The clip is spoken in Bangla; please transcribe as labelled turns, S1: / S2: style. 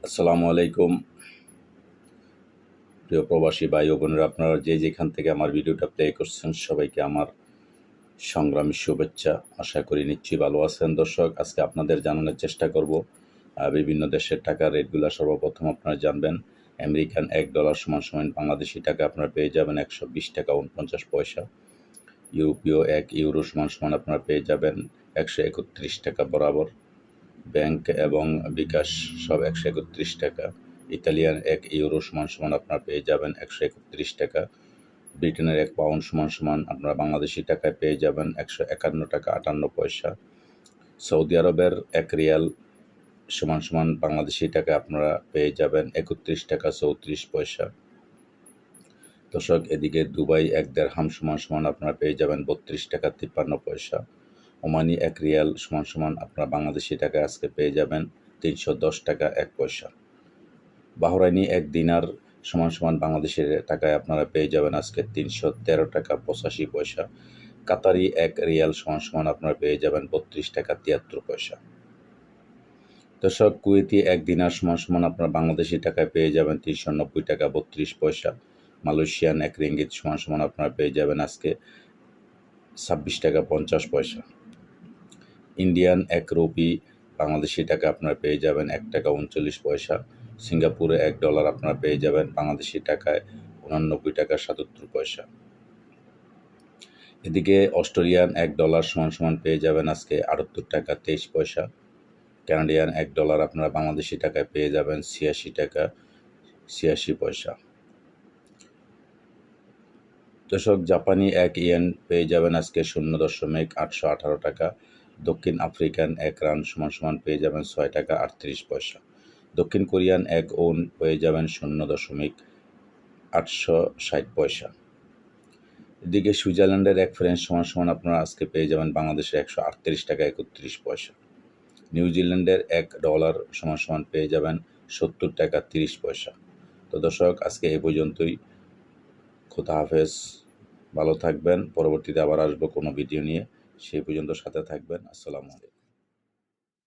S1: আসসালামু আলাইকুম প্রিয় প্রবাসী ভাই ও বোনেরা, আপনারা যেখান থেকে আমার ভিডিওটা প্লে করছেন সবাইকে আমার সংগ্রামী শুভেচ্ছা। আশা করি নিশ্চয়ই ভালো আছেন। দর্শক, আজকে আপনাদের জানানোর চেষ্টা করব বিভিন্ন দেশের টাকার রেটগুলো। সর্বপ্রথম আপনারা জানবেন আমেরিকান $1 সমান বাংলাদেশি টাকা আপনারা পেয়ে যাবেন 120 টাকা 49 পয়সা। ইউরোপীয় €1 সমান আপনারা পেয়ে যাবেন 131 টাকা বরাবর। ব্যাংক এবং বিকাশ সব 131 টাকা। ইতালিয়ান €1 সমান আপনারা পেয়ে যাবেন 131 টাকা। ব্রিটেনের £1 সমান আপনারা বাংলাদেশি টাকায় পেয়ে যাবেন 151 টাকা 58 পয়সা। সৌদি আরবের রিয়াল সমান বাংলাদেশি টাকা আপনারা পেয়ে যাবেন 31 টাকা 34 পয়সা। দর্শক, এদিকে দুবাই দিরহাম সমান আপনারা পেয়ে যাবেন 32 টাকা 53 পয়সা। ওমানি রিয়াল সমান আপনারা বাংলাদেশি টাকায় আজকে পেয়ে যাবেন 310 টাকা 1 পয়সা। বাহরাইনি দিনার সমান বাংলাদেশের টাকায় আপনারা পেয়ে যাবেন আজকে 313 টাকা 85 পয়সা। কাতারি রিয়াল সমান আপনারা পেয়ে যাবেন 32 টাকা 73 পয়সা। দর্শক, কুয়েতি দিনার সমান আপনারা বাংলাদেশি টাকায় পেয়ে যাবেন 390 টাকা 32 পয়সা। মালয়েশিয়ান রিঙ্গিত সমান আপনারা পেয়ে যাবেন আজকে 26 টাকা 50 পয়সা। ইন্ডিয়ান রুপি বাংলাদেশি টাকা আপনারা পেয়ে যাবেন 1 টাকা 39 পয়সা। সিঙ্গাপুরে $1 আপনারা পেয়ে যাবেন বাংলাদেশি টাকায় 89 টাকা 77 পয়সা। এদিকে অস্ট্রেলিয়ান $1 সমান পেয়ে যাবেন আজকে 78 টাকা 23 পয়সা। কানাডিয়ান $1 আপনারা বাংলাদেশি টাকায় পেয়ে যাবেন 86 টাকা 86 পয়সা। দর্শক, জাপানি ইয়েন পেয়ে যাবেন আজকে 0.818 টাকা। দক্ষিণ আফ্রিকান রান সমান পেয়ে যাবেন 6 টাকা 38 পয়সা। দক্ষিণ কোরিয়ান ওন পেয়ে যাবেন 0.860 পয়সা। এদিকে সুইজারল্যান্ডের ফ্রেঞ্চ সমান আপনারা আজকে পেয়ে যাবেন বাংলাদেশে 138 টাকা 31 পয়সা। নিউজিল্যান্ডের $1 সমান পেয়ে যাবেন 70 টাকা 30 পয়সা। তো দর্শক, আজকে এই পর্যন্তই। খোদা হাফেজ, ভালো থাকবেন। পরবর্তীতে আবার আসবো কোনো ভিডিও নিয়ে। সেই পর্যন্ত সাথে থাকবেন। আসসালামু আলাইকুম।